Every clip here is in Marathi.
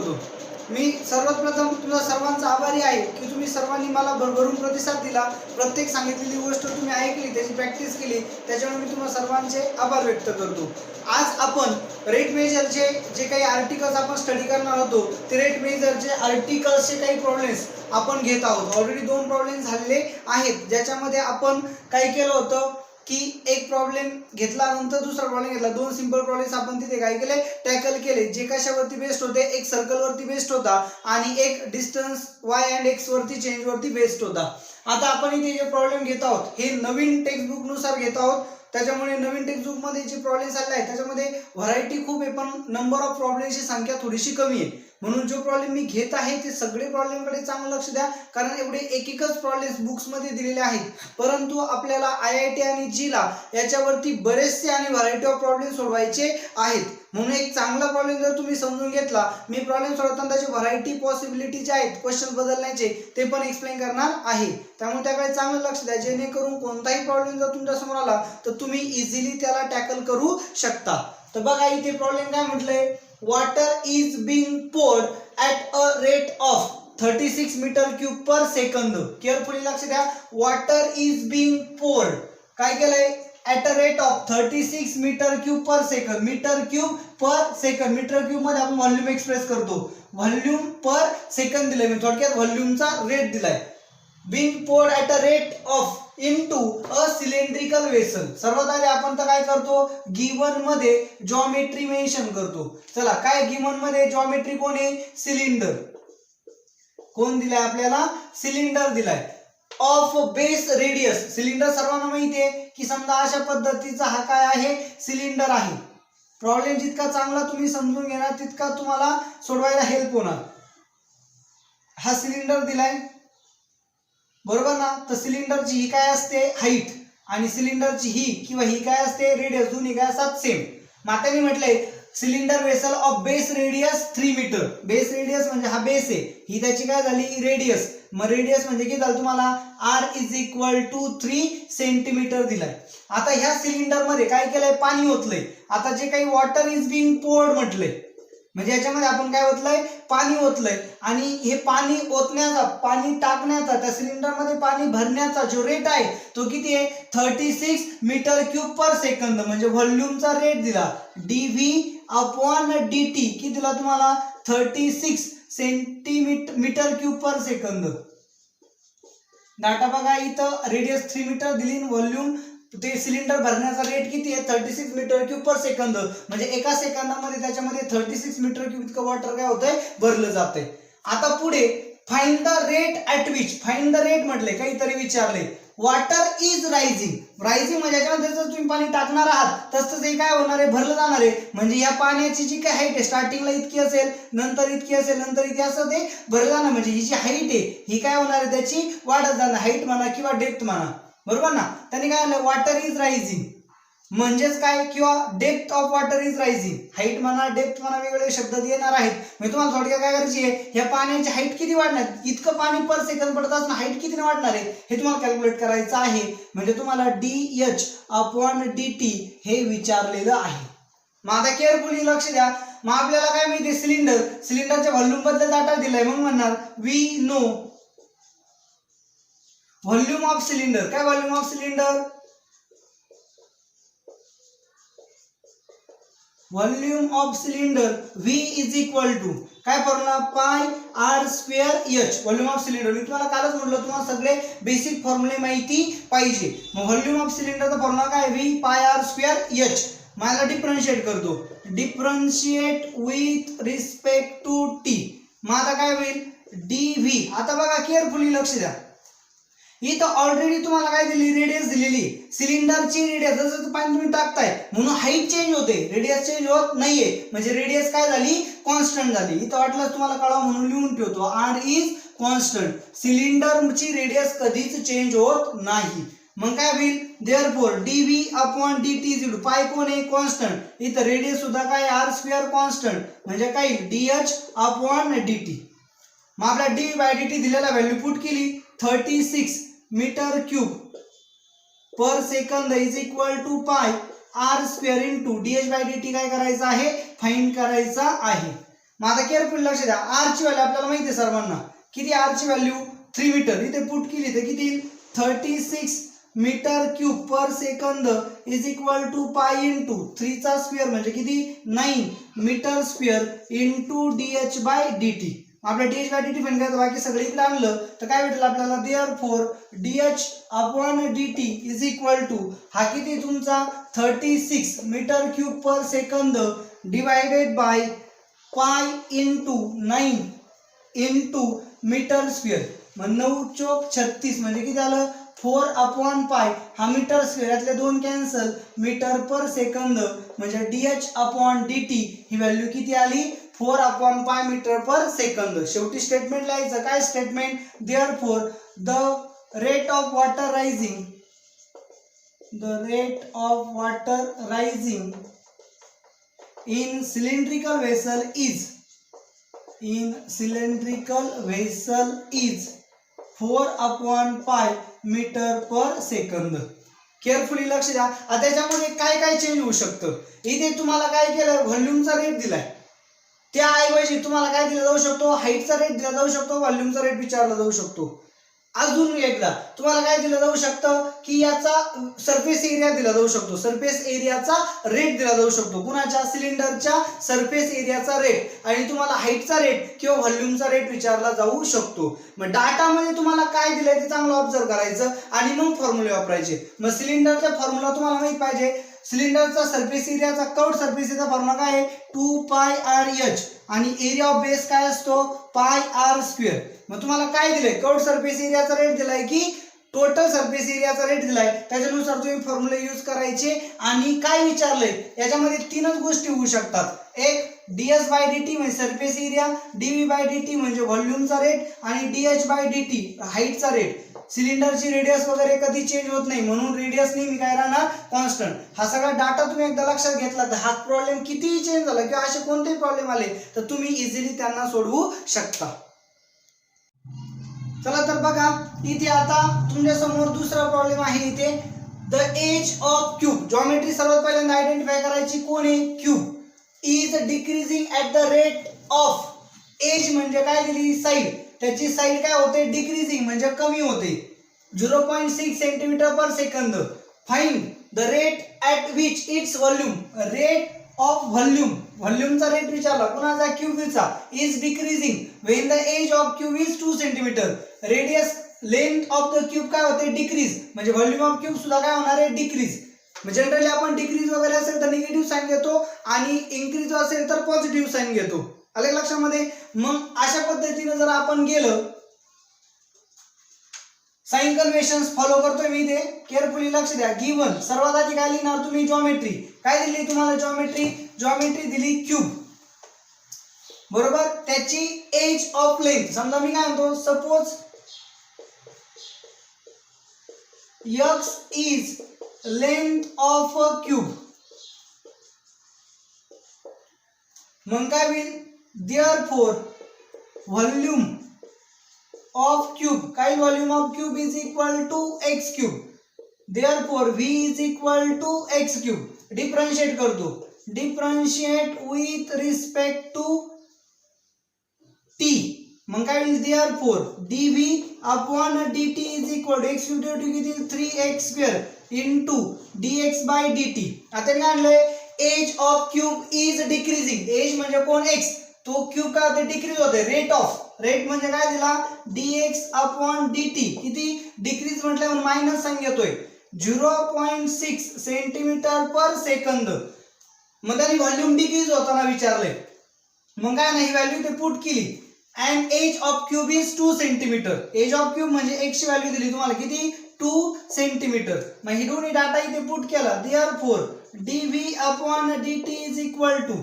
करतो। मी सर्वप्रथम तुमचा सर्वांचा आभारी आहे की तुम्ही सर्वांनी मला भरभरून प्रतिसाद दिला, प्रत्येक सांगितलेली गोष्ट तुम्ही ऐकली, त्याची प्रॅक्टिस केली, त्याच्यामुळे मी तुम्हा सर्वांचे आभार व्यक्त करतो। आज आपण रेट मेजरचे जे काही आर्टिकल्स आपण स्टडी करणार होतो, ते रेट मेजरचे आर्टिकल्सचे काही प्रॉब्लेम्स आपण घेत आहोत। ऑलरेडी 2 प्रॉब्लेम झालेले आहेत, ज्याच्यामध्ये आपण काय केलं होतं की एक प्रॉब्लेम घेतला, नंतर दुसरा प्रॉब्लेम घेतला, 2 सिंपल प्रॉब्लेम्स आपण तिथे काय केले, टॅकल केले, जे कशावरती बेस्ड होते, एक सर्कल वरती बेस्ड होता आणि एक डिस्टन्स y अँड x वरती चेंज वरती बेस्ड होता। आता आपण इथे जे प्रॉब्लेम घेत आहोत हे नवीन टेक्स्टबुक नुसार घेत आहोत, त्याच्यामुळे नवीन टेक्स्टबुक मध्ये जे प्रॉब्लेम्स आले आहेत त्याच्यामध्ये व्हरायटी खूप आहे, पण नंबर ऑफ प्रॉब्लेमची संख्या थोडीशी कमी आहे। म्हणून जो प्रॉब्लेम मी घेत आहे ते सगळे प्रॉब्लेमकडे चांगलं लक्ष द्या, कारण एवढे एकच प्रॉब्लेम्स बुक्स मध्ये दिलेले आहेत, परंतु आपल्याला IIT आणि जीला याच्यावरती बरेचसे आणि व्हरायटी ऑफ प्रॉब्लेम सोडवायचे आहेत। म्हणून एक चांगला प्रॉब्लेम जर तुम्ही समजून घेतला, मी प्रॉब्लेम सोडवताना त्याची व्हरायटी पॉसिबिलिटी जे आहेत क्वेश्चन बदलण्याचे ते पण एक्सप्लेन करणार आहे, त्यामुळे त्याकडे चांगलं लक्ष द्या, जेणेकरून कोणताही प्रॉब्लेम जर तुमच्या समोर आला तर तुम्ही इझिली त्याला टॅकल करू शकता। तर बघा इथे प्रॉब्लेम काय म्हटलंय, water is being poured at a rate of 36 meter cube per second। Carefully लक्ष द्या, water is being poured काय केलंय, at a rate of 36 meter cube per second। Metre cube per second, metre cube मध्ये आपण व्हॉल्यूम एक्सप्रेस करतो, व्हॉल्यूम पर सेकंड दिलंय, मी थोडक्यात व्हॉल्यूमचा रेट दिलाय। being poured at a rate of into a cylindrical vessel। सर्वात आधी आपण तर काय करतो, गिवन मध्ये जॉमेट्री मेन्शन करतो। चला काय गिवन मध्ये जॉमेट्री कोण आहे, सिलेंडर। कोण दिलाय आपल्याला, सिलेंडर दिलाय। ऑफ बेस रेडियस, सिलेंडर सर्वांना माहिती आहे की समजा अशा पद्धतीचा हा काय आहे, सिलेंडर आहे। प्रॉब्लेम जितका चांगला तुम्ही समजून घेणार तितका तुम्हाला सोडवायला हेल्प होणार। हा सिलेंडर दिलाय बरोबर ना, तर सिलेंडरची ही काय असते, हाईट, आणि सिलेंडरची ही किंवा ही काय असते, रेडियस, दोन्ही काय असतात सेम। माता मी म्हटलंय cylinder vessel of base radius 3 metre. Base radius म्हणजे हा बेस आहे, ही त्याची काय झाली रेडियस, मग रेडियस म्हणजे किती झालं तुम्हाला, r = 3 सेंटीमीटर दिलाय। आता ह्या सिलेंडर मध्ये काय केलंय, पाणी ओतलंय। आता जे काही वॉटर इज बीइंग पोर्ड म्हटलंय, म्हणजे याच्यामध्ये आपण काय ओतलंय, पाणी ओतलंय, आणि हे पाणी ओतण्याचा, पाणी टाकण्याचा, त्या सिलेंडर मध्ये पाणी भरण्याचा जो रेट आहे तो किती आहे, 36 मीटर क्यूब पर सेकंद, म्हणजे व्हॉल्यूमचा रेट दिला dV/dt, किती दिला तुम्हाला, 36 centimetre cube per second. Data बघा, इथं रेडियस 3 मीटर दिली, व्हॉल्यूम ते सिलेंडर भरण्याचा रेट किती आहे, 36 मीटर क्यूब पर सेकंद, म्हणजे एका सेकंदामध्ये त्याच्यामध्ये 36 मीटर क्यूब इतकं वॉटर काय होतंय, भरलं जातंय। आता पुढे find the rate at which, find the rate म्हटले, काहीतरी विचारले, वॉटर इज रायझिंग। रायझिंग म्हणजे याच्यामध्ये जसं तुम्ही पाणी टाकणार आहात तसंच हे काय होणार आहे, भरलं जाणार आहे। म्हणजे या पाण्याची जी काय हाईट आहे, स्टार्टिंगला इतकी असेल, नंतर इतकी असेल, नंतर इतकी, असं ते भरलं जाणार। म्हणजे ही जी हाईट आहे ही काय होणार आहे, त्याची वाढत जाणार, हाईट म्हणा किंवा डेप्थ म्हणा, बरोबर ना। त्यांनी काय आलं, वॉटर इज रायझिंग म्हणजेच काय, किंवा depth of water is rising, height म्हणा डेप्थ म्हणा वेगवेगळे शब्द येणार आहेत। मी तुम्हाला थोडक्यात काय करायची आहे, ह्या पाण्याची हाईट किती वाढणार, इतकं पाणी पर सेकंद पडत असताना हाईट किती वाढणार आहे हे तुम्हाला कॅल्क्युलेट करायचं आहे। म्हणजे तुम्हाला dH/dt हे विचारलेलं आहे। मग आता केअरफुली लक्ष द्या, मग आपल्याला काय माहिती, सिलेंडर, सिलेंडरच्या व्हॉल्यूम बद्दल डाटा दिलाय, मग म्हणणार we know volume of cylinder. काय volume of cylinder, volume of cylinder V = काय formula, πr²h। Volume of cylinder मी तुम्हाला कालच म्हटलं, तुम्हाला सगळे बेसिक फॉर्म्युले माहिती पाहिजे। मग व्हॉल्यूम ऑफ सिलेंडरचा फॉर्म्युला काय, V πr²h। मला डिफरन्शिएट करतो, differentiate with respect to t, मग आता काय होईल, dV। आता बघा केअरफुली लक्ष द्या, इथं ऑलरेडी तुम्हाला काय दिली, रेडियस दिलेली, सिलेंडरची रेडियस, जसं पाणी तुम्ही टाकताय म्हणून हाईट चेंज होते, रेडियस चेंज होत नाहीये, म्हणजे रेडियस काय झाली, कॉन्स्टंट झाली। इथं वाटलं तुम्हाला कळावं म्हणून लिहून ठेवतो, r इज कॉन्स्टंट। सिलेंडरची रेडियस कधीच चेंज होत नाही, मग काय होईल, देअरफॉर dV/dt, पाय कोण आहे, कॉन्स्टंट, इथं रेडियस सुद्धा काय, r² कॉन्स्टंट, म्हणजे काय dH/dt। मग आपला dV/dt दिलेला व्हॅल्यू पुट केली, 36 metre cube per second = πr² * dH/dt काय करायचं आहे, फाइंड करायचा आहे। मग आता केअरफुल लक्ष द्या, आर ची व्हॅल्यू आपल्याला माहिती आहे सर्वांना, किती आर ची व्हॅल्यू 3 मीटर, इथे पुट केली तर किती येईल 36 मीटर क्यूब पर सेकंद is equal to pi into 3 चा स्क्वेअर म्हणजे किती 9 metre square into DH by dt. आपल्या डीएच बाय dt फाइंड करायचं, बाकी सगळे इकडे आणलं तर काय भेटेल आपल्याला, therefore DH upon dt is equal to हा किती तुमचा 36 मीटर क्यूब पर सेकंद divided by pi into 9 into metre square. मग 9 चोक 36 म्हणजे किती आलं 4 अपॉन पाय, हा मीटर स्क्वेअर, यातले 2 कॅन्सल, मीटर पर सेकंद म्हणजे डीएच अपॉन dt ही व्हॅल्यू किती आली 4 अपॉन पाय मीटर पर सेकंद. शेवटी स्टेटमेंट लिहायचं, काय statement, therefore the rate of water rising, the rate of water rising in cylindrical vessel is 4 upon pi metre per सेकंद. केअरफुली लक्ष द्या. आता त्याच्यामध्ये काय काय चेंज होऊ शकतं, इथे तुम्हाला काय केलं, व्हॉल्यूमचा रेट दिलाय, त्याऐवजी तुम्हाला काय दिला जाऊ शकतो, हाईटचा रेट दिला जाऊ शकतो, व्हॉल्यूमचा रेट विचारला जाऊ शकतो. अजून एकदा तुम्हाला काय दिलं जाऊ शकतं की याचा सरफेस एरिया दिला जाऊ शकतो, सरफेस एरियाचा रेट दिला जाऊ शकतो, कुणाच्या सिलेंडरच्या सरफेस एरियाचा रेट, आणि तुम्हाला हाईटचा रेट किंवा व्हॉल्यूमचा रेट विचारला जाऊ शकतो. मग डाटामध्ये तुम्हाला काय दिलंय ते चांगलं ऑब्झर्व करायचं आणि मग फॉर्म्युले वापरायचे. मग सिलेंडरचा फॉर्म्युला तुम्हाला माहित पाहिजे, सिलेंडरचा सरफेस एरियाचा कर्व्ड सरफेस एरियाचा फॉर्म्युला काय आहे 2 पाय आर एच, आणि एरिया ऑफ बेस काय असतो पाय आर स्क्वेअर. मग तुम्हाला काय दिलंय, कर्व्ड सरफेस एरियाचा रेट दिलाय की टोटल सरफेस एरियाचा रेट दिलाय, त्याच्यानुसार तुम्ही फॉर्म्युले यूज करायचे. आणि काय विचारलंय याच्यामध्ये 3च गोष्टी होऊ शकतात, एक ds बाय dt म्हणजे surface area, dv by dt म्हणजे व्हॉल्यूमचा रेट, आणि dh बाय dt हाईटचा रेट. सिलेंडरची रेडियस वगैरे कधी चेंज होत नाही, म्हणून रेडियस नेहमी काय राहणार कॉन्स्टंट. हा सगळा डाटा तुम्ही एकदा लक्षात घेतला तर हा प्रॉब्लेम कितीही चेंज झाला किंवा असे कोणतेही प्रॉब्लेम आले तर तुम्ही इझिली त्यांना सोडवू शकता. चला तर बघा, इथे आता तुमच्या समोर दुसरा प्रॉब्लेम आहे, इथे the edge of cube. Geometry सर्वात पहिल्यांदा आयडेंटिफाय करायची, कोण आहे cube, is decreasing at the rate of, edge म्हणजे काय दिली साईड, त्याची साईड काय होते डिक्रीजिंग म्हणजे कमी होते 0.6 centimetre per second. Find the rate at which its volume, rate of volume, व्हॉल्यूमचा रेट विचारला कुणाचा क्यूबचा, is decreasing when the edge of cube is 2 centimetre. Radius length of the cube काय होते डिक्रीज, म्हणजे व्हॉल्यूम ऑफ क्यूब सुद्धा काय होणार आहे डिक्रीज. जनरली आपण डिक्रीज वगैरे असेल तर निगेटिव्ह साइन घेतो आणि इन्क्रीज असेल तर पॉझिटिव्ह साइन घेतो, आले लक्षामध्ये. मग अशा पद्धतीने जर आपण गेलं, साइन कन्व्हेन्शन्स फॉलो करतोय मी इथे, केअरफुली लक्ष द्या. गिवन सर्वात आधी काय लिहिणार तुम्ही, जॉमेट्री. काय दिली तुम्हाला जॉमेट्री, जॉमेट्री दिली क्यूब बरोबर, त्याची एज ऑफ लेंथ, समजा मी काय म्हणतो suppose x is length of a cube, मग काय होईल, देअरफॉर व्हॉल्यूम ऑफ क्यूब, काय volume of cube is equal to x cube, therefore v is equal to x cube. Differentiate करतो, differentiate with respect to t, मग काय होईल, therefore dv upon dt is equal to x cube किती 3x square into dx by dt. आता काय आणलंय, edge of cube is decreasing, edge म्हणजे कोण x, तो क्यूब काय होते डिक्रीज होते, रेट ऑफ, रेट म्हणजे काय दिला dx अपॉन dt, किती डिक्रीज म्हटल्यावर मायनस साइन घेतोय 0.6 सेंटीमीटर पर सेकंद. मग त्यांनी व्हॉल्यूम डिक्रीज होताना विचारले, मग काय नाही व्हॅल्यू ते पुट केली, and edge of cube is 2 centimetre. Edge of cube म्हणजे x ची व्हॅल्यू दिली तुम्हाला किती 2 सेंटीमीटर. मग ही दोन्ही डाटा इथे पुट केला, therefore dv upon dt is equal to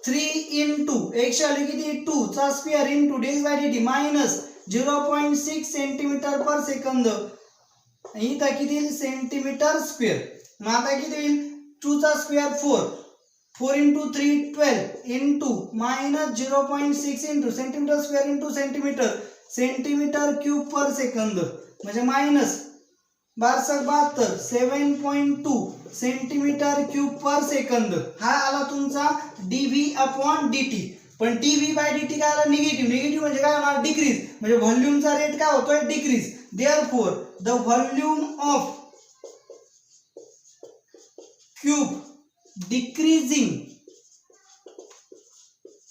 3 into x ची व्हॅल्यू किती 2 चा square into dx by dt minus 0.6 centimetre per सेकंद, इथं किती सेंटीमीटर स्क्वेअर. मग आता किती होईल 2 चा square 4 into 3 12 into minus 0.6 into centimetre square into centimetre, centimetre cube per second म्हणजे minus 1272 7.2 centimetre cube per second. हा आला तुमचा dv अपॉन dt. पण dv/dt काय आला निगेटिव्ह. निगेटिव्ह म्हणजे काय होणार डिक्रीज, म्हणजे व्हॉल्यूमचा रेट काय होतोय decrease. Therefore the volume of cube decreasing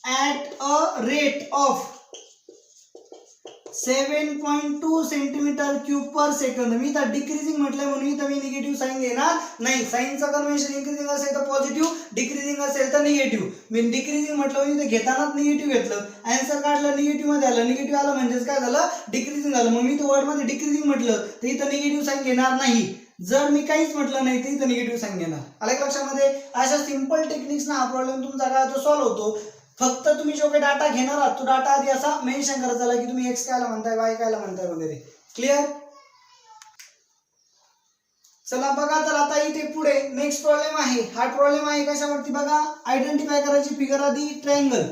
at a rate of 7.2 centimetre cube per second. मी तर डिक्रीजिंग म्हटलंय म्हणून इथं मी निगेटिव्ह साईन घेणार नाही. साईनचं कन्व्हेन्शन इन्क्रीजिंग असेल तर पॉझिटिव्ह, डिक्रीजिंग असेल तर निगेटिव्ह. मी डिक्रीजिंग म्हटलं म्हणजे घेतानाच निगेटिव्ह घेतलं, आन्सर काढलं निगेटिव्ह मध्ये आलं. निगेटिव्ह आलं म्हणजेच काय झालं डिक्रीजिंग झालं. मग मी तो वर्ड मध्ये डिक्रीजिंग म्हटलं तर इथं निगेटिव्ह साईन घेणार नाही. जर मी काहीच म्हटलं नाही तर इथं निगेटिव्ह साईन घेणार. आलं का लक्षामध्ये? अशा सिंपल टेक्निक्स ना हा प्रॉब्लेम तुमचा काय तो सॉल्व्ह होतो. फक्त तुम्ही जो काही डाटा घेणार आहात तो डाटा आधी असा मेन्शन करत झाला की तुम्ही एक्स कायला म्हणताय, वाय कायला म्हणताय वगैरे. क्लिअर? चला बघा, तर आता इथे पुढे नेक्स्ट प्रॉब्लेम आहे. हा प्रॉब्लेम आहे कशावरती बघा, आयडेंटिफाय करायची फिगर आधी ट्रायंगल.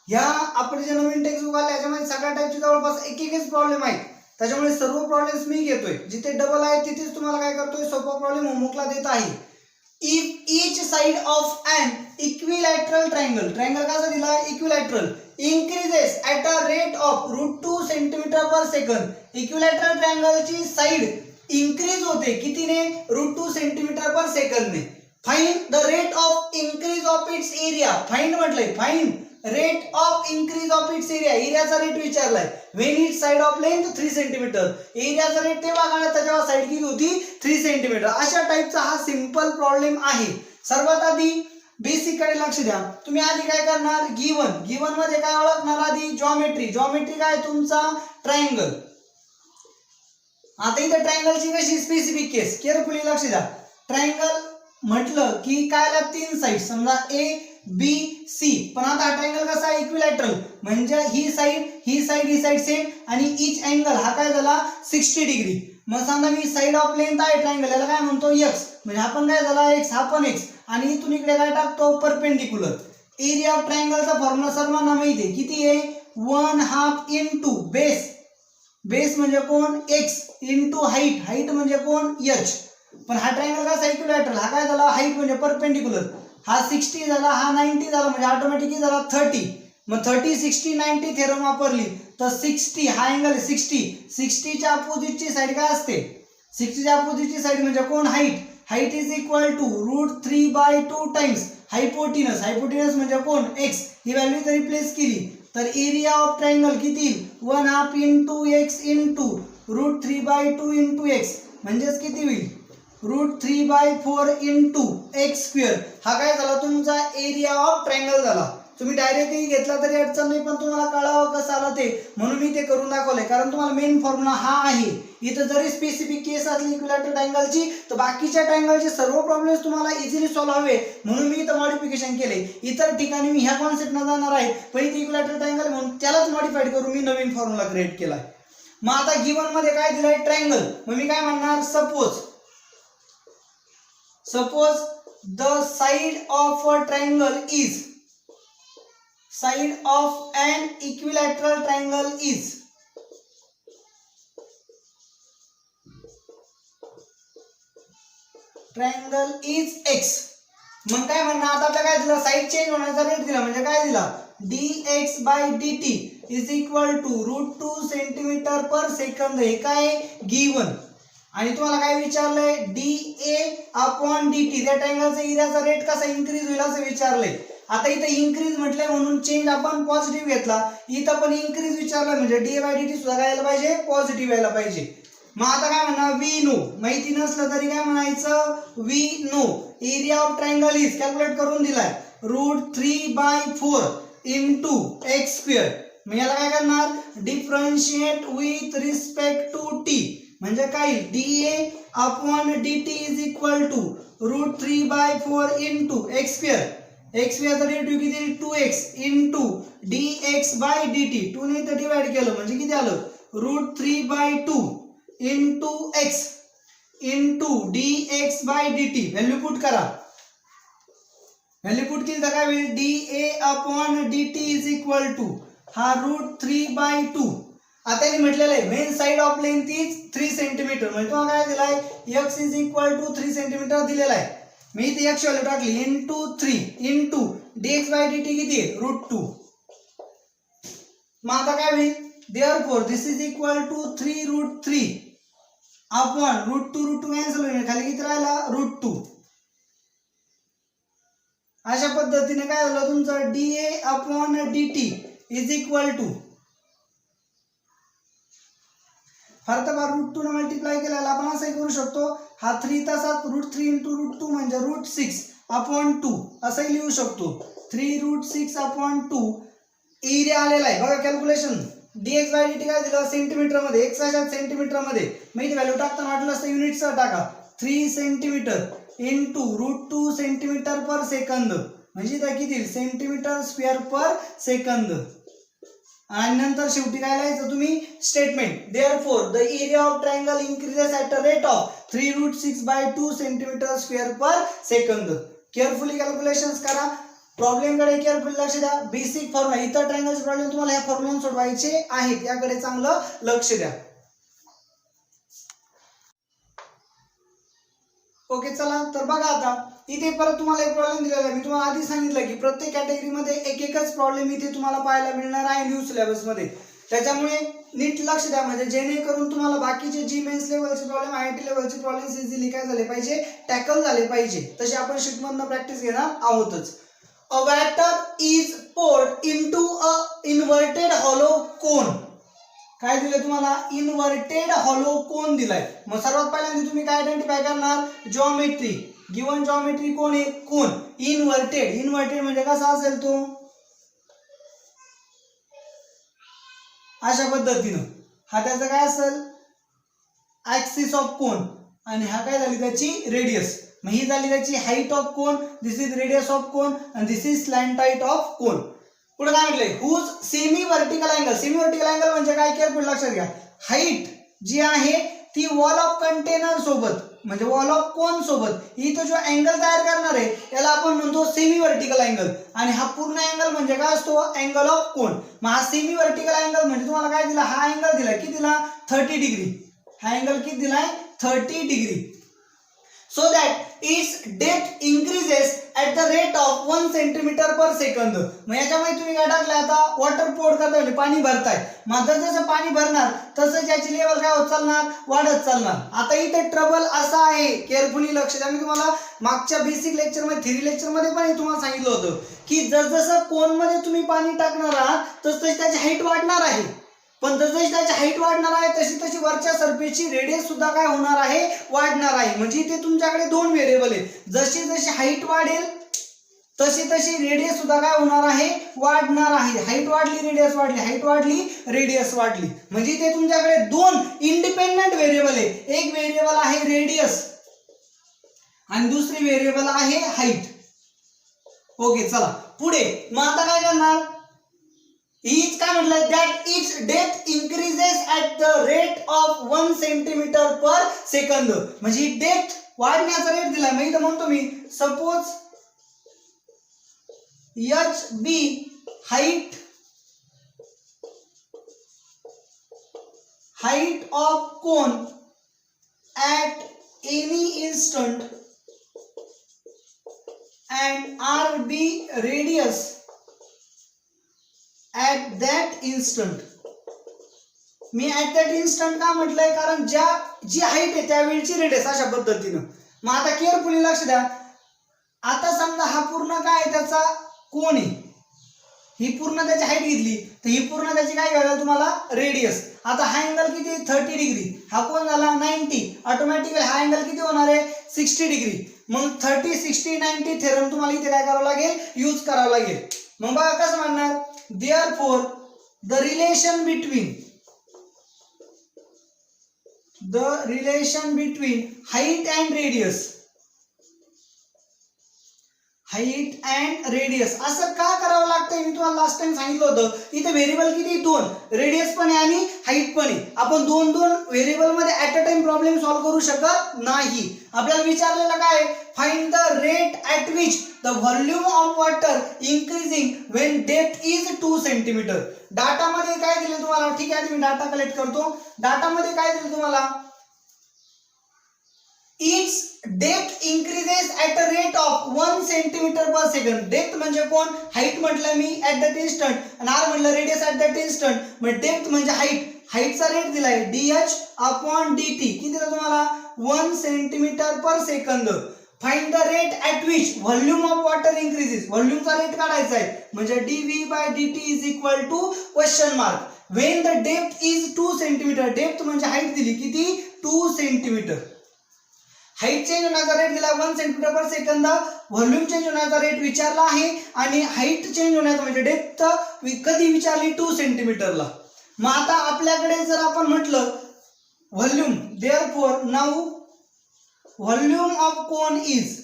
ह्या आपण जे नवीन टेक्स्ट बुक आले याच्यामध्ये सगळ्या टाईपचे जवळपास एक एकच प्रॉब्लेम आहेत. त्याच्यामुळे सर्व प्रॉब्लेम्स मी घेतोय. जिथे डबल आहे तिथेच तुम्हाला काय करतोय सोपा प्रॉब्लेम होमवर्कला देत आहे. If each side of an equilateral triangle, triangle कसा दिला equilateral, increases at a rate of √2 centimetre per second. Equilateral triangle ची साइड इंक्रीज होते कितीने √2 सेंटीमीटर पर सेकंद ने. Find the rate of increase of its area. Find म्हटलंय, find rate of increase of its area. एरियाचा रेट विचारलाय. When its side of length 3 centimetre. एरियाचा रेट तेव्हा काढायचा जेव्हा साइड किती होती 3 सेंटीमीटर. अशा टाइपचा हा सिंपल प्रॉब्लेम आहे. सर्वात आधी बेसिक कडे लक्ष द्या. तुम्ही आधी काय करणार, गिवन. गिवन मध्ये काय ओळखणार आधी जॉमेट्री. जॉमेट्री काय तुमचा ट्रायंगल. आता इथे ट्रायंगलची कशी स्पेसिफिक केस, केअरफुली लक्ष द्या. ट्रायंगल म्हटलं की कायला 3 साइड, समजा ए बी सी. पण आता हा ट्रायंगल कसा आहे इक्विलॅटरल, म्हणजे ही साइड सेम आणि इच अँगल हा काय झाला 60 डिग्री. मग समजा मी साइड ऑफ लेंथ आहे ट्रायंगल, याला काय म्हणतो एक्स, म्हणजे हा पण काय झाला एक्स, हा पण एक्स, आणि इथून इकडे काय टाकतो परपेंडिक्युलर. एरिया ऑफ ट्रायंगलचा फॉर्म्युला सर्वांना माहिती आहे किती आहे, 1/2 इंटू बेस. बेस म्हणजे कोण एक्स इंटू हाईट. हाईट म्हणजे कोण एच. पण हा ट्रायंगल कसा इक्विलॅटरल, हा काय झाला हाईट म्हणजे परपेंडिक्युलर. हा 60 झाला, हा 90 झाला, म्हणजे ऑटोमॅटिकली झाला 30. मग 30 60 90 थेरम वापरली तर 60 हा अँगल 60 च्या अपोजिटची साइड काय असते, 60 च्या अपोजिटची साइड म्हणजे कोण height. Height is equal to √3/2 times hypotenuse. Hypotenuse म्हणजे कोण एक्स. ही व्हॅल्यू जर रिप्लेस केली तर एरिया ऑफ ट्रायंगल किती 1/2 into x into √3/2 into x, म्हणजेच किती होईल √3/4 इंटू एक्स स्क्वेअर. हा काय झाला तुमचा एरिया ऑफ ट्रायंगल झाला. तुम्ही डायरेक्टली घेतला तरी अडचण नाही, पण तुम्हाला कळावं कसं आलं ते म्हणून मी ते करून दाखवलंय. कारण तुम्हाला मेन फॉर्म्युला हा आहे. इथं जरी स्पेसिफिक केस असली इक्विलॅटरल ट्रायंगलची तर बाकीच्या ट्रायंगलचे सर्व प्रॉब्लेम्स तुम्हाला इझिली सॉल्व्ह हवे म्हणून मी इथं मॉडिफिकेशन केले. इतर ठिकाणी मी ह्या कॉन्सेप्ट न जाणार आहे, पण इथे इक्विलॅटरल ट्रायंगल म्हणून त्यालाच मॉडिफाईड करून मी नवीन फॉर्म्युला क्रिएट केलाय. मग आता गिवन मध्ये काय दिलंय ट्रायंगल. मग मी काय म्हणणार, suppose the side of a triangle is, side of an equilateral triangle is x. मग काय म्हणणार आता आपल्याला काय दिला, साइड चेंज होण्याचा रेट दिला, म्हणजे काय दिला dx/dt is equal to √2 centimetre per सेकंद. हे काय गिवन. आणि तुम्हाला काय विचारलंय dA/dt त्या ट्रायंगलचा एरियाचा रेट कसा इन्क्रीज होईल असं विचारलंय. आता इथं इन्क्रीज म्हटलंय म्हणून चेंज आपण पॉझिटिव्ह घेतला. इथं पण इन्क्रीज विचारलं म्हणजे dA/dt सुद्धा काय यायला पाहिजे पॉझिटिव्ह यायला पाहिजे. मग आता काय म्हणणार वी नो, माहिती नसलं तरी काय म्हणायचं we know. Area of triangle is calculate करून दिलाय √3/4 इंटू एक्स स्क्वेअर. मग याला काय करणार differentiate with respect to t, म्हणजे काय dA/dt is equal to √3/4 into x square. X स्क्वेअरचा डेरिव्हेटिव्ह किती 2x इंटू dx/dt. 2 ने तर डिवाइड केलं म्हणजे किती आलं √3/2 into x into dx/dt. Value put करा. व्हॅल्यू पुट केली तर काय होईल dA/dt इज इक्वल टू हा √3/2. आता यांनी म्हटलेलं आहे main side of length is 3 centimetre, म्हणजे तुम्हाला काय दिलाय x is equal to 3 centimetre दिलेला आहे. मी इथे x व्हॅल्यू टाकली इंटू 3 इंटू dx/dt किती आहे √2. मग आता काय होईल, therefore this is equal to 3√3 upon √2 cancel होईल, खाली किती राहिला √2. अशा पद्धतीने काय झालं तुमचं dA/dt इज इक्वल टू, फक्त √2 ने मल्टिप्लाय केल्याला आपण असंही करू शकतो, हा 3 तसाच √3 इंटू √2 म्हणजे √6/2 असंही लिहू शकतो. 3√6/2 एरिया आलेला आहे बघा कॅल्क्युलेशन. dx/dt काय दिलं सेंटीमीटर मध्ये, x अशा सेंटीमीटर मध्ये, मग इथे व्हॅल्यू टाकताना वाटलं असतं युनिटसह टाका. 3 centimetre into √2 centimetre per second म्हणजे इथं किती सेंटीमीटर स्क्वेअर पर सेकंद. आणि नंतर शेवटी काय लिहायचं तुम्ही statement, therefore the area of triangle increases at a rate of 3√6/2 centimetre square पर सेकंद. केअरफुली कॅल्क्युलेशन्स करा, प्रॉब्लेम कडे केअरफुली लक्ष द्या. बेसिक फॉर्म्युला, इतर ट्रायंगलचे प्रॉब्लेम तुम्हाला ह्या फॉर्म्युला सोडवायचे आहेत, याकडे चांगलं लक्ष द्या. ओके चला तर बघा आता इथे परत तुम्हाला एक प्रॉब्लेम दिलेला आहे. मी तुम्हाला आधी सांगितलं की प्रत्येक कॅटेगरीमध्ये एक एकच प्रॉब्लेम इथे तुम्हाला पाहायला मिळणार आहे न्यू सिलेबस मध्ये. त्याच्यामुळे नीट लक्ष द्या, म्हणजे जेणेकरून तुम्हाला बाकीचे जी मेन्स लेवलचे प्रॉब्लेम, IIT लेवलचे प्रॉब्लेम्स इझिली काय झाले पाहिजे, टॅकल झाले पाहिजे. तसे आपण शीटमधनं प्रॅक्टिस घेणार आहोतच. A water is poured into a inverted hollow cone. काय दिले तुम्हाला, इन्व्हर्टेड हॉलो कोन दिलाय. मग सर्वात पहिल्यांदा तुम्ही काय आयडेंटिफाय करणार, जॉमेट्री. गिवन जॉमेट्री कोण आहे, कोन. इन्व्हर्टेड, इन्व्हर्टेड म्हणजे कसा असेल तो अशा पद्धतीनं, हा त्याचा काय असेल ऍक्सिस ऑफ कोन, आणि हा काय झाली त्याची रेडियस. मग ही झाली त्याची height of cone, this is radius of cone, आणि this is slant height of cone. पुढे काय म्हटलंय, whose semi vertical angle. Semi vertical angle म्हणजे काय, केअरफुल लक्षात घ्या. हाईट जी आहे ती वॉल ऑफ कंटेनर सोबत म्हणजे वॉल ऑफ कोन सोबत इथं जो अँगल तयार करणार आहे याला आपण म्हणतो सेमी व्हर्टिकल अँगल. आणि हा पूर्ण अँगल म्हणजे काय असतो, अँगल ऑफ कोन. मग हा सेमी व्हर्टिकल अँगल म्हणजे तुम्हाला काय दिला, हा अँगल दिला किती दिला 30 डिग्री. हा अँगल किती दिलाय 30 degree. so that its depth increases at the rate of 1 centimeter per second. मग याच्यामध्ये तुम्ही काय टाकलं, आता वॉटर पोर्ट करताय म्हणजे पाणी भरताय. मग जसं पाणी भरणार तसं याची लेवल काय होत चालणार, वाढत चालणार. आता इथे ट्रबल असा आहे, केअरफुली लक्ष द्या. मी तुम्हाला मागच्या बेसिक लेक्चर मध्ये, थेरी लेक्चर मध्ये पण तुम्हाला सांगितलं होतं की जसं कोन मध्ये तुम्ही पाणी टाकणार आहात तसं त्याची हाईट वाढणार आहे. पण जशी त्याची हाईट वाढणार आहे तशी तशी वरच्या सरफेसची रेडियस सुद्धा काय होणार आहे, वाढणार आहे. म्हणजे इथे तुमच्याकडे दोन व्हेरिएबल आहे, जशी जशी हाईट वाढेल तशी तशी रेडियस सुद्धा काय होणार आहे, वाढणार आहे. हाईट वाढली रेडियस वाढली, हाईट वाढली रेडियस वाढली. म्हणजे इथे तुमच्याकडे दोन इंडिपेंडेंट व्हेरिएबल आहे. एक व्हेरिएबल आहे रेडियस आणि दुसरी व्हेरिएबल आहे हाईट. ओके चला पुढे. मग आता काय करणार, हीच काय म्हटलंय, that it's depth increases at the rate of 1 centimetre per second. म्हणजे डेप्थ वाढण्याचा रेट दिला. मी इथं म्हणतो मी suppose HB height of cone at any instant and RB radius at that instant. Me at that instant का म्हटलंय, कारण जी हाईट आहे त्यावेळची रेडियस अशा पद्धतीनं. मग आता केअरफुली लक्ष द्या. आता समजा हा पूर्ण काय त्याचा कोन आहे, ही पूर्ण त्याची हाईट घेतली तर ही पूर्ण त्याची काय घ्यायला तुम्हाला रेडियस. आता हा अँगल किती 30 डिग्री, हा कोन झाला 90. ऑटोमॅटिकली हा अँगल किती होणार आहे 60 डिग्री. मग 30 60 90 थेरम तुम्हाला इथे काय करावं लागेल, यूज करावं लागेल. मग बघा कसं म्हणणार, therefore the relation between height and radius असं का करावं लागतंय, मी तुम्हाला लास्ट टाइम सांगितलं होतं. इथे व्हेरिएबल किती दोन, रेडियस पण आहे आणि हाईट पण आहे. आपण दोन व्हेरिएबल मध्ये at a time problem solve करू शकत नाही. आपल्याला विचारलेलं काय, find the rate at which the volume of water increasing when depth is 2 centimetre. डाटामध्ये काय दिले तुम्हाला, ठीक आहे मी डाटा कलेक्ट करतो. डाटामध्ये काय दिले तुम्हाला, its depth increases at a rate of 1 centimetre per second. Depth म्हणजे कोण? हाईट म्हटलं मी ॲट दॅट इन्स्टंट, आणि आर म्हटलं रेडियस ॲट दॅट इन्स्टंट. मग डेप्थ म्हणजे हाईट, हाईटचा रेट दिलाय dh/dt. किती दिला तुम्हाला? 1 centimetre per second. Find the rate at which volume of water increases. व्हॉल्यूमचा रेट काढायचा आहे, म्हणजे dv/dt is equal to question mark when the depth is 2 centimetre. Depth म्हणजे हाईट दिली किती? 2 सेंटीमीटर. हाईट चेंज होण्याचा रेट दिला 1 centimetre per second. Volume change होण्याचा रेट विचारला आहे, आणि हाईट चेंज होण्याचा म्हणजे डेप्थ कधी विचारली? 2 सेंटीमीटरला. मग आता आपल्याकडे जर आपण म्हटलं volume, therefore now volume of cone is,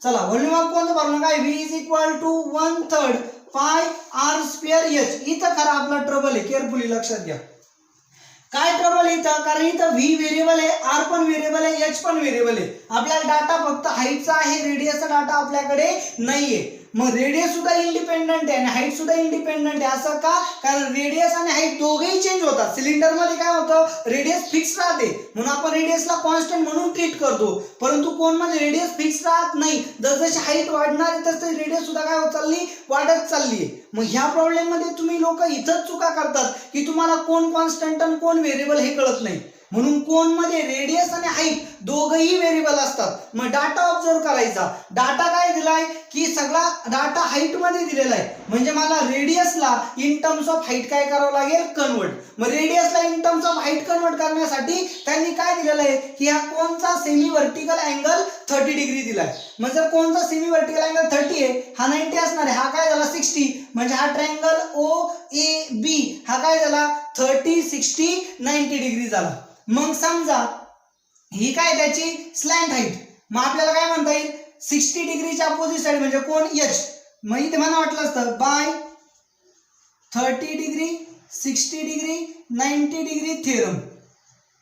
चला व्हॉल्यूम ऑफ कोनचं फॉर्म्युला काय? v इज इक्वल टू 1/3 पाय r स्क्वेअर h. इथं खरा आपला ट्रबल आहे, केअरफुली लक्षात घ्या. काय ट्रबल इथं? कारण इथं v व्हेरिएबल आहे, r पण व्हेरिएबल आहे, h पण व्हेरिएबल आहे. आपल्याला डाटा फक्त हाईटचा आहे, रेडियसचा डाटा आपल्याकडे नाहीये. मग रेडियस सुद्धा इंडिपेंडंट आहे आणि हाईट सुद्धा इंडिपेंडंट आहे. असं का? कारण रेडियस आणि हाईट दोघेही चेंज होतात. सिलेंडर मध्ये काय होतं? रेडियस फिक्स राहते, म्हणून आपण रेडियसला कॉन्स्टंट म्हणून ट्रीट करतो. परंतु कोन मध्ये रेडियस फिक्स राहत नाही. जसजशी हाईट वाढणार आहे तसं रेडियस सुद्धा काय होत चालली? वाढत चालली आहे. मग ह्या प्रॉब्लेम मध्ये तुम्ही लोक इथंच चुका करतात की तुम्हाला कोण कॉन्स्टंट आणि कोण व्हेरिएबल हे कळत नाही. म्हणून कोन मध्ये रेडियस आणि हाईट दोघही व्हेरिएबल असतात. मग डाटा ऑब्झर्व करायचा. डाटा काय दिलाय की सगळा डाटा हाईट मध्ये दिलेला आहे, म्हणजे मला रेडियसला इन टर्म्स ऑफ हाईट काय करावं लागेल? कन्वर्ट. मग रेडियसला in terms of height convert करण्यासाठी त्यांनी काय दिलेलं आहे की ह्या कोनचा सेमी व्हर्टिकल अँगल 30 डिग्री दिलाय. मग जर कोनचा सेमी व्हर्टिकल अँगल 30 आहे, हा 90 असणार आहे, हा काय झाला 60, म्हणजे हा ट्रायंगल OAB हा काय झाला 30 60 90 डिग्री झाला. मग समजा ही काय त्याची स्लॅंट हाईट, मग आपल्याला काय म्हणता येईल? 60 डिग्रीच्या अपोजिट साइड म्हणजे कोण? H. मग इथे मला वाटलं असतं by 30 degree 60 degree 90 degree theorem.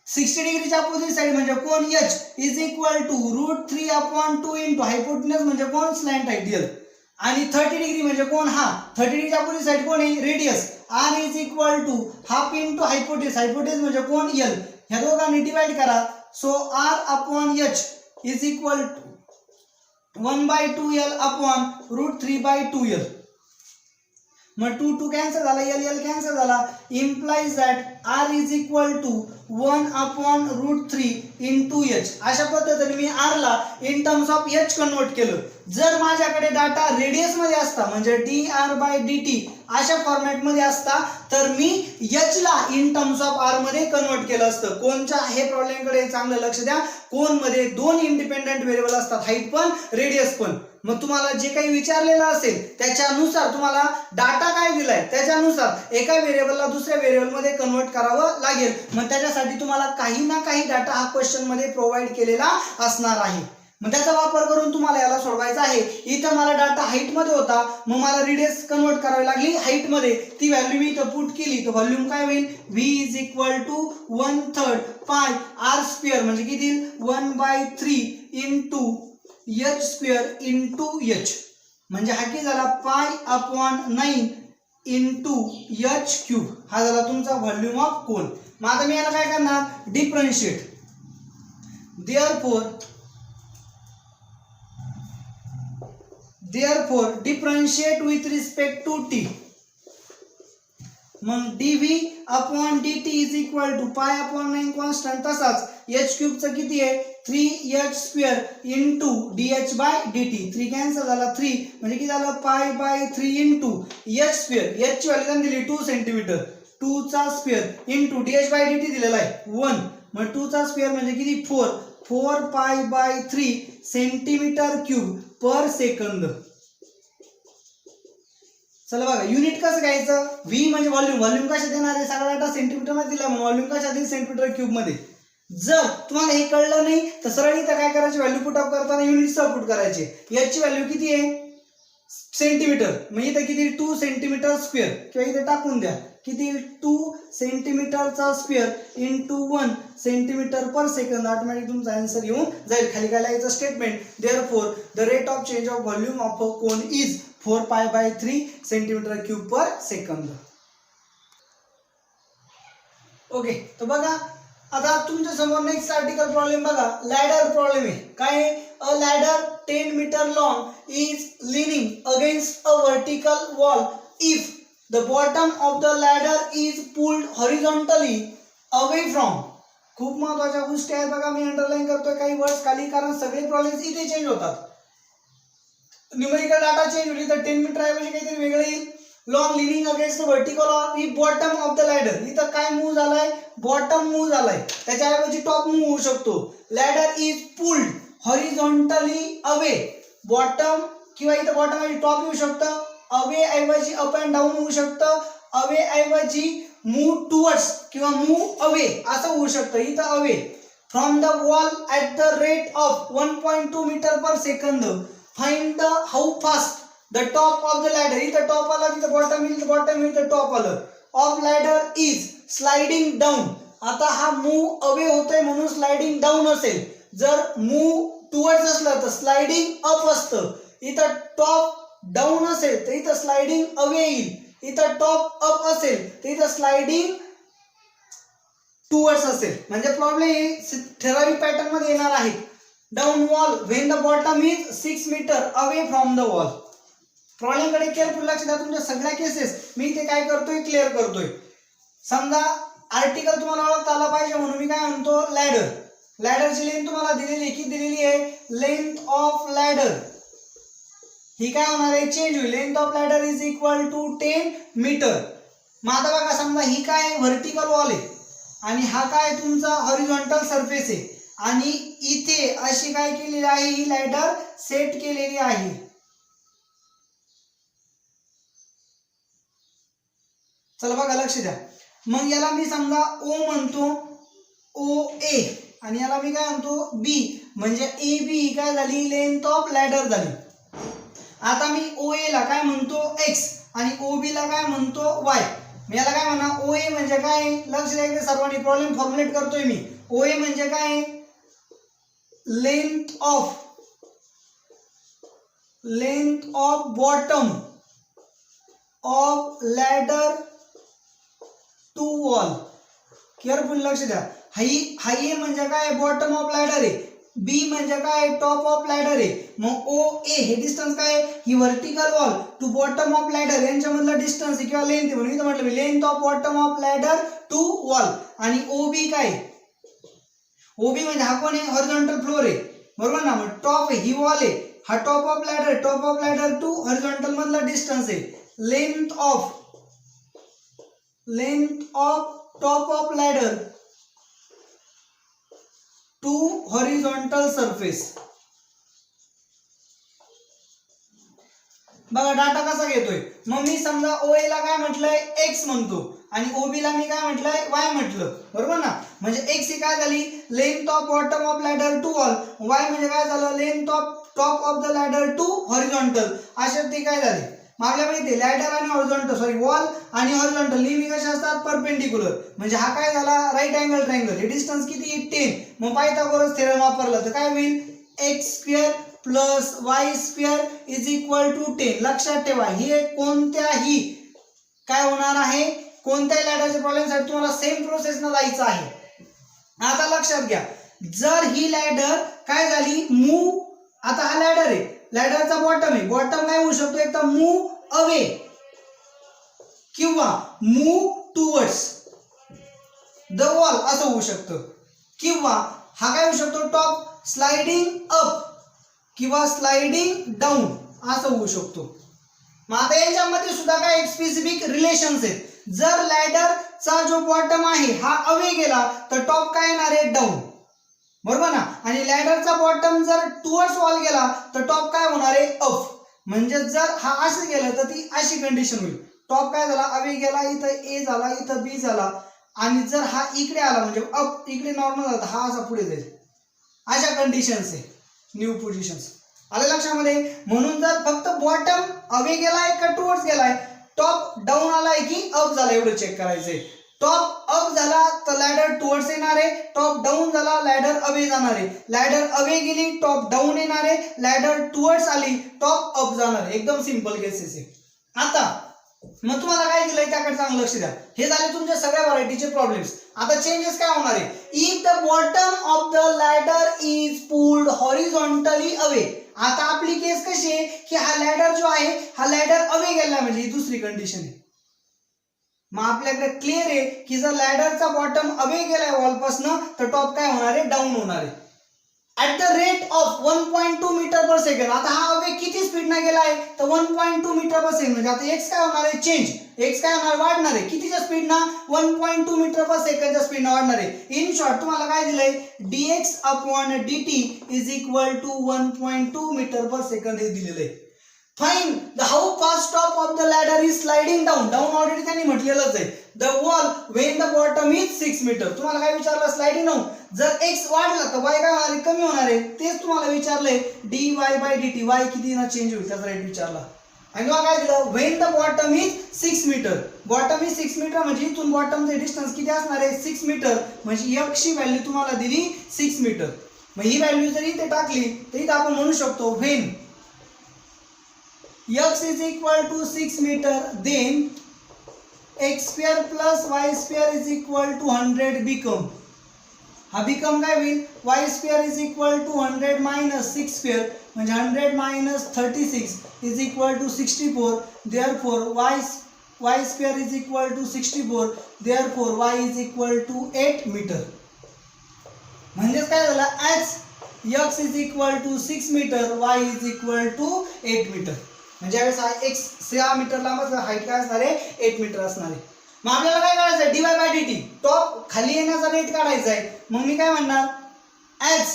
60 डिग्रीच्या अपोजिट साइड म्हणजे कोण? H is equal to √3/2 into hypotenuse म्हणजे कोण? Slant height L. आणि 30 डिग्री म्हणजे कोण? हा 30 डिग्रीच्या अपोजिट साइड कोण आहे? Radius R is equal to half into hypotenuse. Hypotenuse म्हणजे कोण? L. ह्या दोघांनी डिवाइड करा. So R/H is equal to 1/2L √3/2L. मग 2 कॅन्सल झाला, L कॅन्सल झाला. Implies that R is equal to 1/√3 into H. अशा पद्धतीने मी R ला in terms of H convert केलं. जर माझ्याकडे डाटा रेडियस मध्ये असता म्हणजे dr/dt अशा फॉर्मॅट मध्ये असता तर मी H ला इन टर्म्स ऑफ R मध्ये कन्वर्ट केलं असतं. कोणच्या हे प्रॉब्लेम कडे चांगलं लक्ष द्या. कोन मध्ये दोन इंडिपेंडेंट व्हेरिएबल असतात, हाईट पण रेडियस पण. मग तुम्हाला जे काही विचारलेलं असेल त्याच्यानुसार तुम्हाला डाटा काय दिलाय त्याच्यानुसार एका व्हेरिएबलला दुसऱ्या व्हेरिएबल मध्ये कन्वर्ट करावं लागेल. मग त्याच्यासाठी तुम्हाला काही ना काही डाटा हा क्वेश्चन मध्ये प्रोव्हाइड केलेला असणार आहे. मग त्याचा वापर करून तुम्हाला याला सोडवायचा आहे. इथं मला डाटा हाईट मध्ये होता, मग मला रेडियस कन्वर्ट करावी लागली हाईट मध्ये. ती व्हॅल्यू मी इथं पुट केली तर व्हॉल्यूम काय होईल? v इज इक्वल टू 1/3 पाय r स्क्वेअर म्हणजे किती? 1/3 into H square into H म्हणजे हा किती झाला? π/9 इंटू H क्यूब. हा झाला तुमचा व्हॉल्यूम ऑफ कोन. मग आता मी याला काय करणार? Differentiate. therefore differentiate with respect to t. मग dv/dt is equal to π/9 constant. तसाच h क्यूब चं किती आहे? 3h square into dh/dt. 3 cancel झाला 3 म्हणजे किती झालं? π/3 इंटू h स्क्वेअर. h ची व्हॅल्यू दिली 2 सेंटीमीटर, 2 चा स्क्वेअर इंटू dh/dt दिलेला आहे 1. मग 2 चा स्क्वेअर म्हणजे किती? 4 π/3 सेंटीमीटर क्यूब पर सेकंद. चला बघा युनिट कसं घ्यायचं? v म्हणजे व्हॉल्यूम. व्हॉल्यूम कशात देणार आहे? सगळा डाटा सेंटीमीटर मध्ये दिला, म्हणून व्हॉल्यूम कशात येईल? सेंटीमीटर क्यूब मध्ये. जर तुम्हाला हे कळलं नाही तर सरळ इथं काय करायचे? व्हॅल्यू पुट अप करताना युनिट सह पुट करायचे. याची व्हॅल्यू किती आहे? सेंटीमीटर. मग इथं किती? 2 सेंटीमीटर स्क्वेअर, किंवा इथे टाकून द्या किती? 2 सेंटीमीटरचा square into 1 centimetre per second. Automatic तुमचा आन्सर येऊन जाईल. खाली काय लिहायचं? Statement. Therefore the rate of change of volume of a cone is 4π/3 centimetre cube per second. Okay, तर बघा आता तुमच्या समोर नेक्स्ट आर्टिकल प्रॉब्लेम बघा, लॅडर प्रॉब्लेम आहे. काय आहे? A ladder 10 metre long is leaning against a vertical wall if the bottom of the ladder is pulled horizontally away from. खूप महत्वाच्या गोष्टी आहेत बघा, मी अंडरलाईन करतोय काही वर्ड्स खाली, कारण सगळे प्रॉब्लेम्स इथे चेंज होतात. न्यूमेरिकल डाटा चेंज होईल तर 10 मीटर ऐवजी काहीतरी वेगळं येईल. Long leaning against vertical on he bottom of the ladder, इथं काय मूव झालाय? बॉटम मूव झालाय, त्याच्याऐवजी टॉप मूव होऊ शकतो. Ladder is pulled horizontally away, bottom किंवा इथं बॉटम ऐवजी टॉप येऊ शकतं, अवे ऐवजी अप अँड डाऊन होऊ शकतं, अवे ऐवजी मूव टुवर्ड्स किंवा मूव अवे असं होऊ शकतं. इथं away from the wall at the rate of 1.2 metre per second. Find the how fast the top of the ladder, इथं टॉप आला तिथं बॉटम येईल, बॉटम येईल तर टॉप आलं. Of ladder is sliding down, आता हा मूव अवे होतोय म्हणून स्लाइडिंग डाऊन असेल. जर मूव टुवर्ड्स असलं तर स्लाइडिंग अप असतं. इथं टॉप डाऊन असेल तर इथं स्लाइडिंग अवे येईल. इथं टॉप अप असेल तर इथं स्लाइडिंग टुवर्ड्स असेल. म्हणजे प्रॉब्लेम ठराविक पॅटर्न मध्ये येणार आहे. Down wall when the bottom is 6 metre away from the wall. Problem कडे केअरफुल लक्ष द्या. तुमच्या सगळ्या केसेस मी इथे काय करतोय? क्लिअर करतोय. समजा आर्टिकल तुम्हाला ओळखता आला पाहिजे म्हणून मी काय म्हणतो? लॅडर. लॅडरची लेंथ तुम्हाला दिलेली, किती दिलेली आहे? लेंथ ऑफ लॅडर ही काय होणार आहे? चेंज होईल. Length of ladder is equal to 10 metre. मग आता बघा, समजा ही काय व्हर्टिकल वॉल आहे आणि हा काय तुमचा हॉरिझॉन्टल सरफेस आहे आणि इथे अशी काय केलेली आहे? ही लॅडर सेट केलेली आहे. चला बघा लक्ष द्या. मग याला मी समजा ओ म्हणतो, ओ ए, आणि याला मी काय म्हणतो? बी. म्हणजे ए बी काय झाली? लेंथ ऑफ लॅडर झाली. आता मी ओ ए ला काय म्हणतो? एक्स, आणि ओ बी ला काय म्हणतो? वाय. मी याला काय म्हणा? ओ ए म्हणजे काय? लक्ष द्या सर्वांनी, प्रॉब्लेम फॉर्म्युलेट करतोय मी. ओ ए म्हणजे काय? Length of bottom of ladder to wall. Careful लक्ष द्या. हाई म्हणजे काय? बॉटम ऑफ लॅडर आहे. बी म्हणजे काय? टॉप ऑफ लॅडर आहे. मग ओ ए हे डिस्टन्स काय? ही vertical wall to bottom of ladder यांच्यामधलं डिस्टन्स किंवा लेंथ आहे, म्हणून इथं म्हटलं मी length of bottom of ladder to wall. आणि ओ बी काय? ओ बी म्हणजे हा कोण आहे? हॉरिझॉन्टल फ्लोर आहे, बरोबर ना. मग टॉप ही वॉल आहे, हा top of ladder to horizontal मधला डिस्टन्स आहे. Length of top of ladder to horizontal surface. बघा डाटा कसा घेतोय. मग मी समजा ओ ए ला काय म्हटलंय? एक्स म्हणतो आणि ओ बी ला मी काय म्हटलंय? वाय म्हटलं, बरोबर ना. म्हणजे एक्स ही काय झाली? Length of bottom of ladder to wall. Y म्हणजे काय झालं? Length of top of the ladder to horizontal. अशा ते काय झाले? आपल्याला माहिती लॅडर आणि हॉरिझॉन्टल वॉल आणि हॉरिझॉन्टल नेहमी कशा असतात? परपेंडिक्युलर. म्हणजे हा काय झाला? Right angle triangle. हे डिस्टन्स किती? 10. मग पायथागोरस थेरम वापरला तर काय होईल? X square plus y square is equal to 10. लक्षात ठेवा, हे कोणत्याही काय होणार आहे? कोणत्याही लॅडरच्या प्रॉब्लेमसाठी तुम्हाला सेम प्रोसेस न जायचं आहे. आता लक्षात घ्या, जर ही लॅडर काय झाली? मूव, आता हा लॅडर आहे, लॅडरचा बॉटम आहे, बॉटम काय होऊ शकतो? एक तर मूव अवे किंवा मूव टुवर्ड्स द वॉल असं होऊ शकतं, किंवा हा काय होऊ शकतो? टॉप स्लाइडिंग अप किंवा स्लाइडिंग डाऊन असं होऊ शकतो. मग आता याच्यामध्ये सुद्धा काय एक स्पेसिफिक रिलेशन्स आहेत. जर लॅडरचा जो बॉटम आहे हा अवे गेला तर टॉप काय येणार आहे? डाऊन, बरोबर ना. आणि लॅडरचा बॉटम जर टुवर्ड्स वॉल गेला तर टॉप काय होणार आहे? अप. म्हणजे जर हा असं गेलं तर ती अशी कंडिशन होईल. टॉप काय झाला? अवे गेला, इथं ए झाला, इथं बी झाला, आणि जर हा इकडे आला म्हणजे अप इकडे नॉर्मल झाला तर हा असा पुढे जाईल. अशा कंडिशन्स आहे, न्यू पोझिशन्स. आले लक्षामध्ये. म्हणून जर फक्त बॉटम अवे गेलाय का टुवर्ड्स गेलाय, टॉप डाऊन आलाय की अप झाला एवढं चेक करायचंय. टॉप अप झाला तर लॅडर टुवर्ड्स येणार आहे, टॉप डाऊन झाला लॅडर अवे जाणार आहे, लॅडर अवे गेली टॉप डाऊन येणार आहे, लॅडर टुवर्ड्स आली टॉप अप जाणार आहे. एकदम सिंपल केसेस आहे. आता मग तुम्हाला काय दिलंय त्याकडे चांगलं लक्ष द्या. हे झाले तुमच्या सगळ्या व्हरायटीचे प्रॉब्लेम्स. आता चेंजेस काय होणार आहे. If the bottom of the ladder is pulled horizontally away. आता आपली केस कशी आहे की हा लॅडर जो आहे हा लॅडर अवे गेला म्हणजे ही दुसरी कंडिशन आहे. मग आपल्याकडे क्लिअर आहे की जर लॅडरचा बॉटम अवे गेलाय वॉलपासनं तर टॉप काय होणार आहे डाऊन होणार आहे. At the rate of 1.2 metre per second. आता हा अवे किती स्पीडने गेला आहे तर 1.2 मीटर पर सेकंड. म्हणजे आता एक्स काय होणार आहे चेंज. एक्स काय होणार वाढणार आहे कितीच्या स्पीडनं 1.2 मीटर पर सेकंडच्या स्पीडनं वाढणार आहे. इन शॉर्ट तुम्हाला काय दिलंय dx upon dt is equal to 1.2 metre per second हे दिलेलं आहे. Find the how fast top of the ladder is sliding down. Down already त्यांनी म्हटलेलंच आहे. The wall when the bottom is 6 metre. तुम्हाला काय विचारलं स्लाइडिंग डाऊन. जर x वाढला तर y काय होणार आहे कमी होणार आहे. तेच तुम्हाला विचारलंय dy बाय dt. y किती ना चेंज होईल त्याचा रेट विचारला. आणि मग काय दिलं when the bottom is 6 metre. Bottom is 6 metre म्हणजे इथून बॉटमचे डिस्टन्स किती असणार आहे 6 मीटर. म्हणजे x ची व्हॅल्यू तुम्हाला दिली 6 मीटर. मग ही व्हॅल्यू जर इथे टाकली तर इथे आपण म्हणू शकतो when x is equal to 6 meter then x square plus y square is equal to 100 become. हा become काय होईल y square is equal to 100 minus 6 square म्हणजे 100 minus 36 is equal to 64. Therefore y square is equal to 64. Therefore y is equal to 8 meter. म्हणजे काय झालं as x is equal to 6 meter y is equal to 8 meter. म्हणजे यावेळेस हा x 6 मीटर लांब हाईट काय असणार आहे 8 मीटर असणार आहे. मग आपल्याला काय करायचं आहे dy बाय dt टॉप खाली येण्याचा रेट काढायचा आहे. मग मी काय म्हणणार as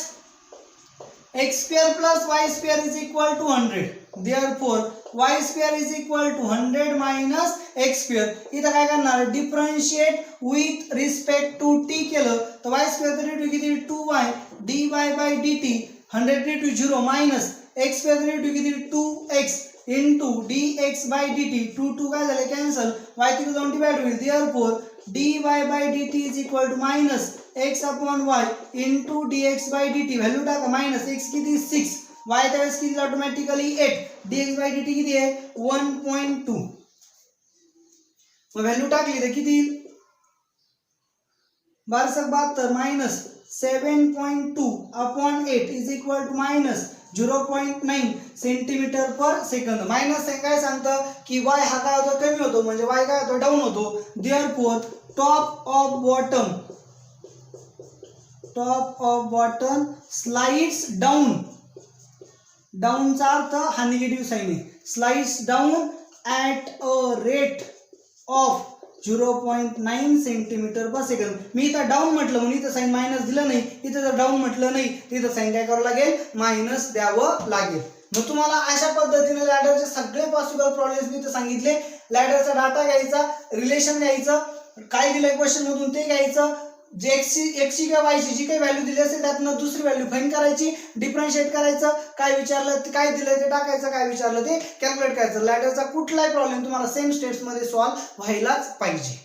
x square plus y square is equal to 100. Therefore y square is equal to 100 minus x square. इथं काय करणार differentiate with respect to t केलं तर y square चा रेट किती 2y dy by dt 100 to 0 minus x square चा रेट किती 2x into dx by dt 2 काय झाले कॅन्सल y तिकडे जाऊन डिवाइड होईल. therefore dy by dt is equal to minus x upon y into dx by dt. Value टाका मायनस x किती 6 y त्यावेळेस किती ऑटोमॅटिकली 8 dx by dt किती आहे 1.2. मग व्हॅल्यू टाकली तर किती 1272 minus 7.2 upon 8 is equal to minus 0.9 centimetre per second. Minus काय सांगतं की y हा काय होतो कमी होतो म्हणजे y काय होतो डाऊन होतो. Therefore top of bottom slides down. डाऊनचा अर्थ हा निगेटिव्ह साइन आहे. Slides down at a rate of 0.9 centimetre per second. मी इथं डाऊन म्हटलं म्हणून इथं साइन मायनस दिलं नाही. इथं जर डाऊन म्हटलं नाही तिथं साइन काय करावं लागेल मायनस द्यावं लागेल. मग तुम्हाला अशा पद्धतीने लॅडरचे सगळे पॉसिबल प्रॉब्लेम्स मी इथं सांगितले. लॅडरचा डाटा घ्यायचा रिलेशन घ्यायचं काय दिलंय क्वेश्चन मधून ते घ्यायचं. जे एक्सची किंवा वायची जी काही व्हॅल्यू दिली असेल त्यातनं दुसरी व्हॅल्यू फाइंड करायची डिफरन्शिएट करायचं. काय विचारलं काय दिलंय ते टाकायचं काय विचारलं ते कॅल्क्युलेट करायचं. लॅडरचा कुठलाही प्रॉब्लेम तुम्हाला सेम स्टेप्स मध्ये सॉल्व्ह व्हायलाच पाहिजे.